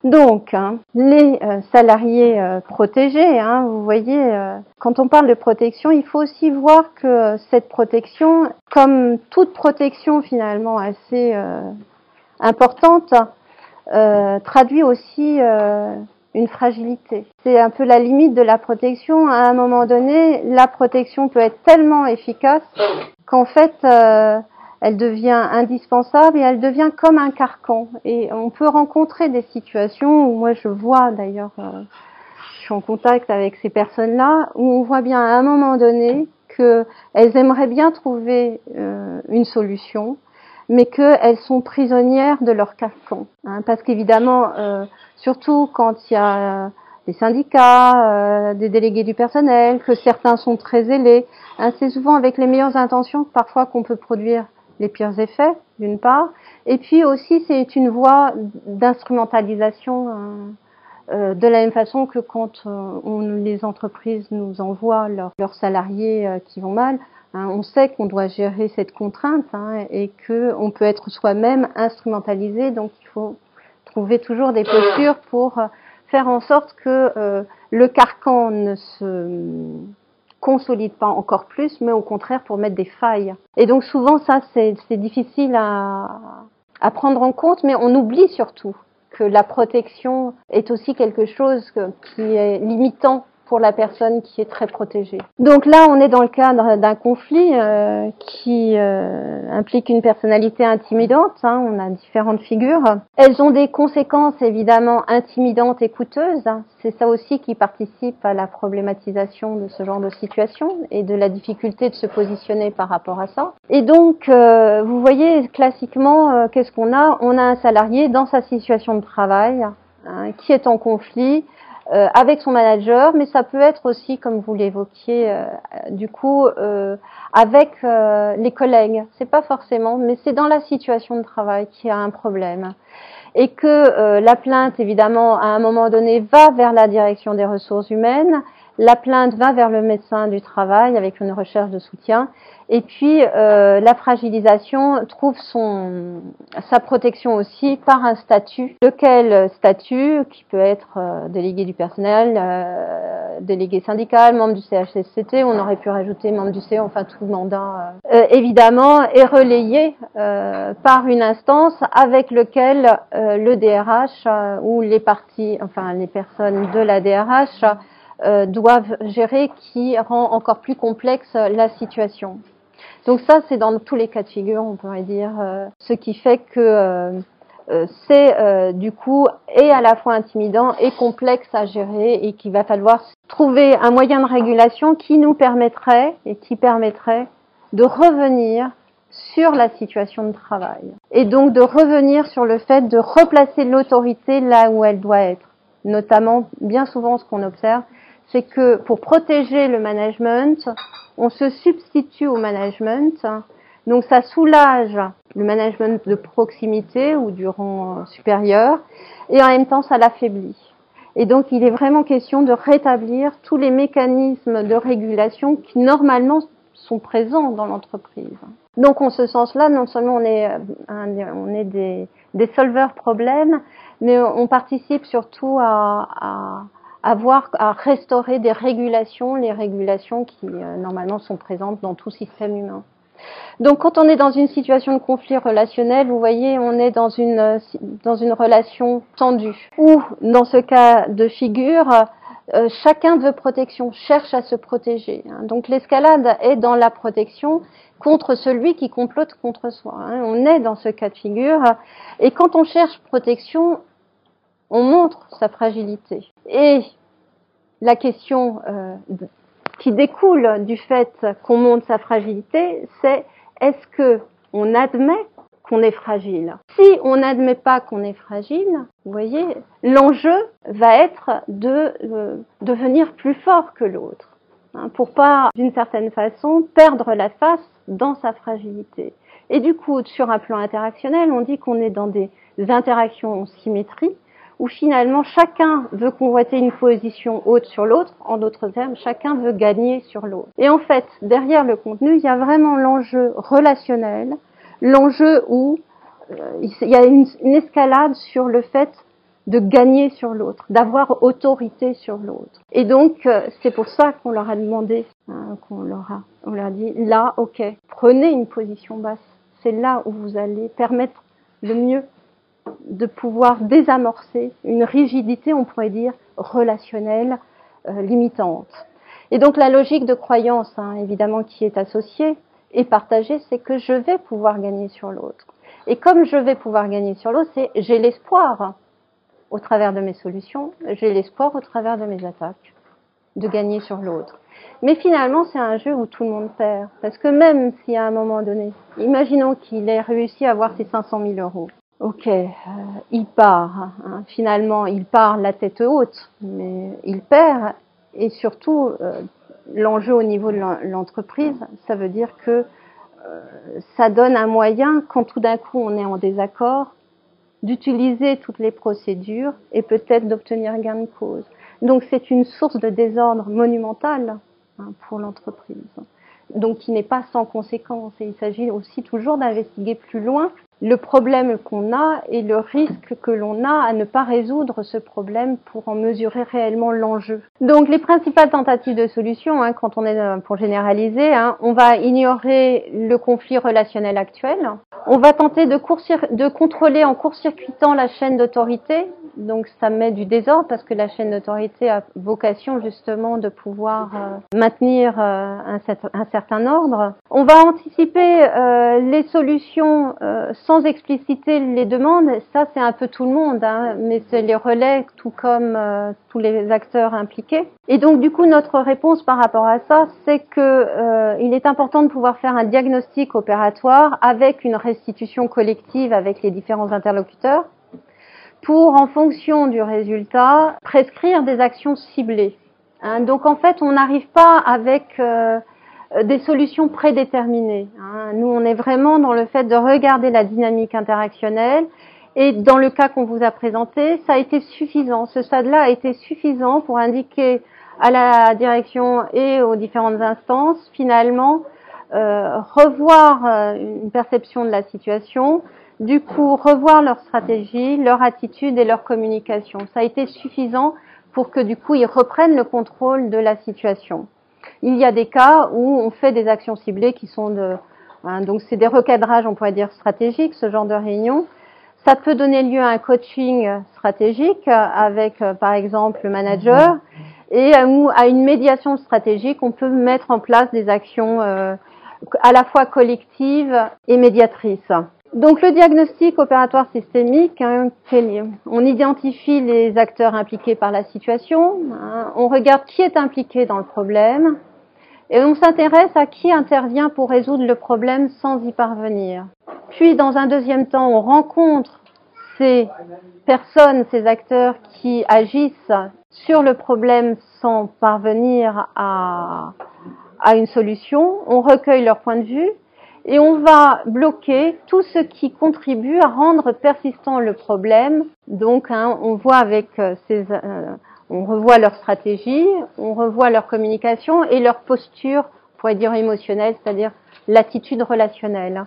Donc, les salariés protégés, vous voyez, quand on parle de protection, il faut aussi voir que cette protection, comme toute protection finalement assez importante, traduit aussi une fragilité. C'est un peu la limite de la protection. À un moment donné, la protection peut être tellement efficace qu'en fait, elle devient indispensable et elle devient comme un carcan. Et on peut rencontrer des situations où moi je vois d'ailleurs, je suis en contact avec ces personnes-là, où on voit bien à un moment donné qu'elles aimeraient bien trouver une solution, mais qu'elles sont prisonnières de leur carcan. Parce qu'évidemment, surtout quand il y a des syndicats, des délégués du personnel, que certains sont très zélés, c'est souvent avec les meilleures intentions parfois qu'on peut produire les pires effets, d'une part, et puis aussi c'est une voie d'instrumentalisation de la même façon que quand les entreprises nous envoient leurs salariés qui vont mal, on sait qu'on doit gérer cette contrainte et qu'on peut être soi-même instrumentalisé, donc il faut trouver toujours des postures pour faire en sorte que le carcan ne se consolide pas encore plus, mais au contraire pour mettre des failles. Et donc souvent ça c'est difficile à prendre en compte, mais on oublie surtout que la protection est aussi quelque chose qui est limitant pour la personne qui est très protégée. Donc là, on est dans le cadre d'un conflit qui implique une personnalité intimidante. On a différentes figures. Elles ont des conséquences évidemment intimidantes et coûteuses. C'est ça aussi qui participe à la problématisation de ce genre de situation et de la difficulté de se positionner par rapport à ça. Et donc, vous voyez, classiquement, qu'est-ce qu'on a ? On a un salarié dans sa situation de travail qui est en conflit avec son manager, mais ça peut être aussi, comme vous l'évoquiez, du coup, avec les collègues. C'est pas forcément, mais c'est dans la situation de travail qu'il y a un problème. Et que la plainte, évidemment, à un moment donné, va vers la direction des ressources humaines, la plainte va vers le médecin du travail avec une recherche de soutien, et puis la fragilisation trouve sa protection aussi par un statut. Lequel statut, qui peut être délégué du personnel, délégué syndical, membre du CHSCT, on aurait pu rajouter membre du CE, enfin tout mandat, évidemment, est relayé par une instance avec lequel le DRH ou les parties, enfin les personnes de la DRH doivent gérer, qui rend encore plus complexe la situation. Donc ça, c'est dans tous les cas de figure, on pourrait dire, ce qui fait que c'est du coup et à la fois intimidant et complexe à gérer, et qu'il va falloir trouver un moyen de régulation qui nous permettrait et qui permettrait de revenir sur la situation de travail. Et donc de revenir sur le fait de replacer l'autorité là où elle doit être. Notamment, bien souvent, ce qu'on observe, c'est que pour protéger le management, on se substitue au management. Donc ça soulage le management de proximité ou du rang supérieur, et en même temps ça l'affaiblit. Et donc il est vraiment question de rétablir tous les mécanismes de régulation qui normalement sont présents dans l'entreprise. Donc en ce sens-là, non seulement on est des solveurs problèmes, mais on participe surtout à restaurer des régulations, les régulations qui normalement sont présentes dans tout système humain. Donc quand on est dans une situation de conflit relationnel, vous voyez, on est dans une relation tendue, où dans ce cas de figure, chacun veut protection, cherche à se protéger. Donc l'escalade est dans la protection contre celui qui complote contre soi. On est dans ce cas de figure, et quand on cherche protection, on montre sa fragilité. Et la question qui découle du fait qu'on montre sa fragilité, c'est est-ce que on admet qu'on est fragile? Si on n'admet pas qu'on est fragile, vous voyez, l'enjeu va être de devenir plus fort que l'autre, pour pas, d'une certaine façon, perdre la face dans sa fragilité. Et du coup, sur un plan interactionnel, on dit qu'on est dans des interactions en symétrie, où finalement chacun veut convoiter une position haute sur l'autre, en d'autres termes, chacun veut gagner sur l'autre. Et en fait, derrière le contenu, il y a vraiment l'enjeu relationnel, l'enjeu où il y a une escalade sur le fait de gagner sur l'autre, d'avoir autorité sur l'autre. Et donc, c'est pour ça qu'on leur a demandé, hein, on leur a dit, là, ok, prenez une position basse. C'est là où vous allez permettre le mieux de pouvoir désamorcer une rigidité, on pourrait dire, relationnelle, limitante. Et donc, la logique de croyance, hein, évidemment, qui est associée et partagée, c'est que je vais pouvoir gagner sur l'autre. Et comme je vais pouvoir gagner sur l'autre, c'est j'ai l'espoir, au travers de mes solutions, j'ai l'espoir au travers de mes attaques, de gagner sur l'autre. Mais finalement, c'est un jeu où tout le monde perd. Parce que même si à un moment donné, imaginons qu'il ait réussi à avoir ses 500 000 euros. Ok, il part. Hein, finalement, il part la tête haute, mais il perd. Et surtout, l'enjeu au niveau de l'entreprise, ça veut dire que ça donne un moyen, quand tout d'un coup on est en désaccord, d'utiliser toutes les procédures et peut-être d'obtenir gain de cause. Donc c'est une source de désordre monumentale, hein, pour l'entreprise. Donc qui n'est pas sans conséquence. Et il s'agit aussi toujours d'investiguer plus loin le problème qu'on a et le risque que l'on a à ne pas résoudre ce problème pour en mesurer réellement l'enjeu. Donc les principales tentatives de solution, hein, quand on est, pour généraliser, hein, on va ignorer le conflit relationnel actuel. On va tenter de contrôler en court-circuitant la chaîne d'autorité. Donc ça met du désordre parce que la chaîne d'autorité a vocation justement de pouvoir maintenir un certain ordre. On va anticiper les solutions sans expliciter les demandes. Ça c'est un peu tout le monde, hein, mais c'est les relais tout comme tous les acteurs impliqués. Et donc du coup notre réponse par rapport à ça, c'est que il est important de pouvoir faire un diagnostic opératoire avec une restitution collective avec les différents interlocuteurs, pour, en fonction du résultat, prescrire des actions ciblées. Hein, donc en fait, on n'arrive pas avec des solutions prédéterminées. Hein. Nous, on est vraiment dans le fait de regarder la dynamique interactionnelle. Et dans le cas qu'on vous a présenté, ça a été suffisant. Ce stade-là a été suffisant pour indiquer à la direction et aux différentes instances, finalement, revoir une perception de la situation, du coup revoir leur stratégie, leur attitude et leur communication. Ça a été suffisant pour que du coup ils reprennent le contrôle de la situation. Il y a des cas où on fait des actions ciblées qui sont donc c'est des recadrages, on pourrait dire stratégiques, ce genre de réunion. Ça peut donner lieu à un coaching stratégique avec par exemple le manager et à une médiation stratégique. On peut mettre en place des actions à la fois collectives et médiatrices. Donc le diagnostic opératoire systémique, hein, on identifie les acteurs impliqués par la situation, hein, on regarde qui est impliqué dans le problème et on s'intéresse à qui intervient pour résoudre le problème sans y parvenir. Puis dans un deuxième temps, on rencontre ces personnes, ces acteurs qui agissent sur le problème sans parvenir à une solution, on recueille leur point de vue. Et on va bloquer tout ce qui contribue à rendre persistant le problème. Donc, hein, on voit avec on revoit leur stratégie, on revoit leur communication et leur posture, on pourrait dire émotionnelle, c'est-à-dire l'attitude relationnelle.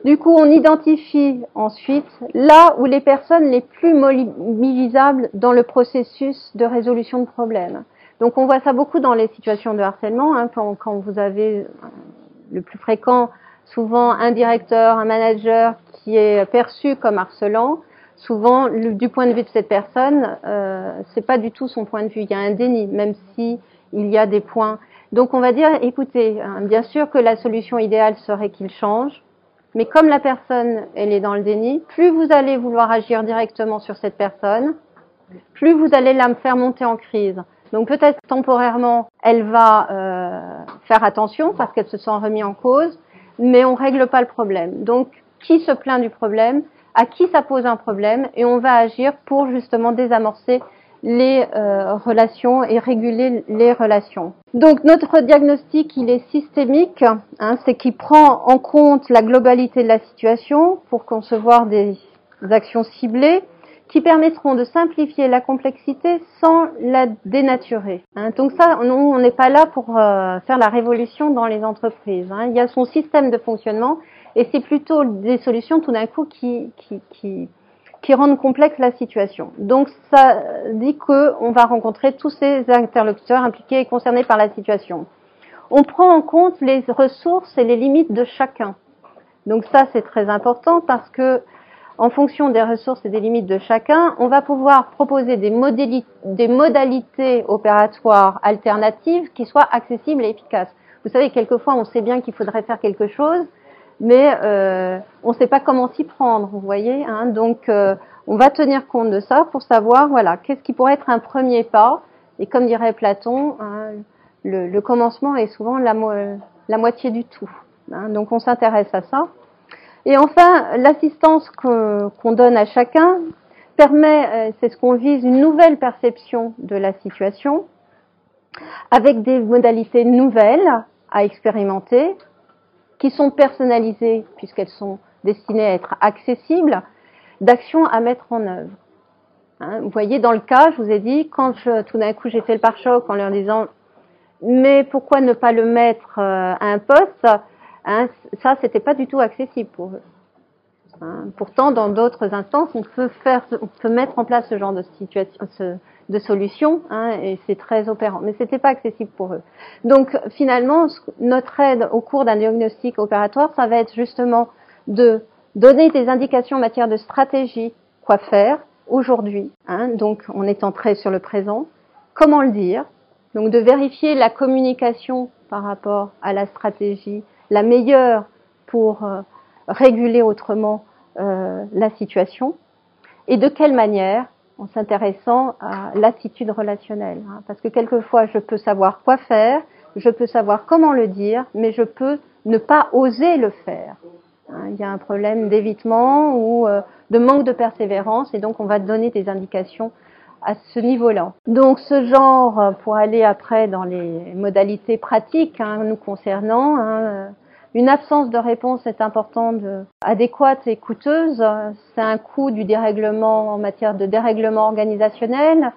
Du coup, on identifie ensuite là où les personnes les plus mobilisables dans le processus de résolution de problèmes. Donc, on voit ça beaucoup dans les situations de harcèlement, hein, quand vous avez le plus fréquent, souvent un directeur, un manager qui est perçu comme harcelant. Souvent, du point de vue de cette personne, c'est pas du tout son point de vue. Il y a un déni, même si il y a des points. Donc, on va dire, écoutez, hein, bien sûr que la solution idéale serait qu'il change, mais comme la personne, elle est dans le déni, plus vous allez vouloir agir directement sur cette personne, plus vous allez la faire monter en crise. Donc peut-être temporairement, elle va faire attention parce qu'elle se sent remise en cause, mais on règle pas le problème. Donc qui se plaint du problème, à qui ça pose un problème, et on va agir pour justement désamorcer les relations et réguler les relations. Donc notre diagnostic, il est systémique, hein, c'est qu'il prend en compte la globalité de la situation pour concevoir des actions ciblées qui permettront de simplifier la complexité sans la dénaturer. Hein. Donc ça, nous, on n'est pas là pour faire la révolution dans les entreprises. Hein. Il y a son système de fonctionnement et c'est plutôt des solutions tout d'un coup qui qui rendent complexe la situation. Donc ça dit qu'on va rencontrer tous ces interlocuteurs impliqués et concernés par la situation. On prend en compte les ressources et les limites de chacun. Donc ça, c'est très important parce que, en fonction des ressources et des limites de chacun, on va pouvoir proposer des modalités opératoires alternatives qui soient accessibles et efficaces. Vous savez, quelquefois, on sait bien qu'il faudrait faire quelque chose, mais on ne sait pas comment s'y prendre, vous voyez, hein. Donc, on va tenir compte de ça pour savoir, voilà, qu'est-ce qui pourrait être un premier pas. Et comme dirait Platon, hein, le commencement est souvent la moitié du tout, hein. Donc, on s'intéresse à ça. Et enfin, l'assistance qu'on donne à chacun permet, c'est ce qu'on vise, une nouvelle perception de la situation, avec des modalités nouvelles à expérimenter, qui sont personnalisées puisqu'elles sont destinées à être accessibles, d'actions à mettre en œuvre. Hein, vous voyez, dans le cas, je vous ai dit, quand tout d'un coup j'ai fait le pare-choc en leur disant « mais pourquoi ne pas le mettre à un poste ?» hein, ça, c'était pas du tout accessible pour eux. Hein, pourtant, dans d'autres instances, on peut mettre en place ce genre de situation, de solution, hein, et c'est très opérant. Mais c'était pas accessible pour eux. Donc, finalement, notre aide au cours d'un diagnostic opératoire, ça va être justement de donner des indications en matière de stratégie, quoi faire aujourd'hui. Hein, donc, on est entré sur le présent. Comment le dire? Donc, de vérifier la communication par rapport à la stratégie, la meilleure pour réguler autrement la situation, et de quelle manière, en s'intéressant à l'attitude relationnelle. Hein, parce que quelquefois, je peux savoir quoi faire, je peux savoir comment le dire, mais je peux ne pas oser le faire. Hein, il y a un problème d'évitement ou de manque de persévérance, et donc on va donner des indications à ce niveau-là. Donc ce genre, pour aller après dans les modalités pratiques, hein, nous concernant, hein, une absence de réponse est importante, adéquate et coûteuse. C'est un coût du dérèglement en matière de dérèglement organisationnel.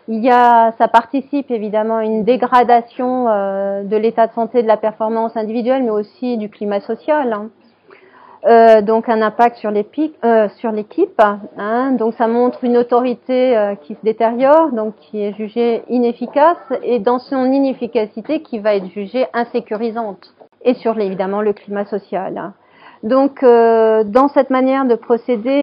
Ça participe évidemment à une dégradation de l'état de santé de la performance individuelle, mais aussi du climat social. Hein. Donc un impact sur l'équipe. Hein. Donc ça montre une autorité qui se détériore, donc qui est jugée inefficace, et dans son inefficacité qui va être jugée insécurisante. Et sur évidemment le climat social. Donc dans cette manière de procéder,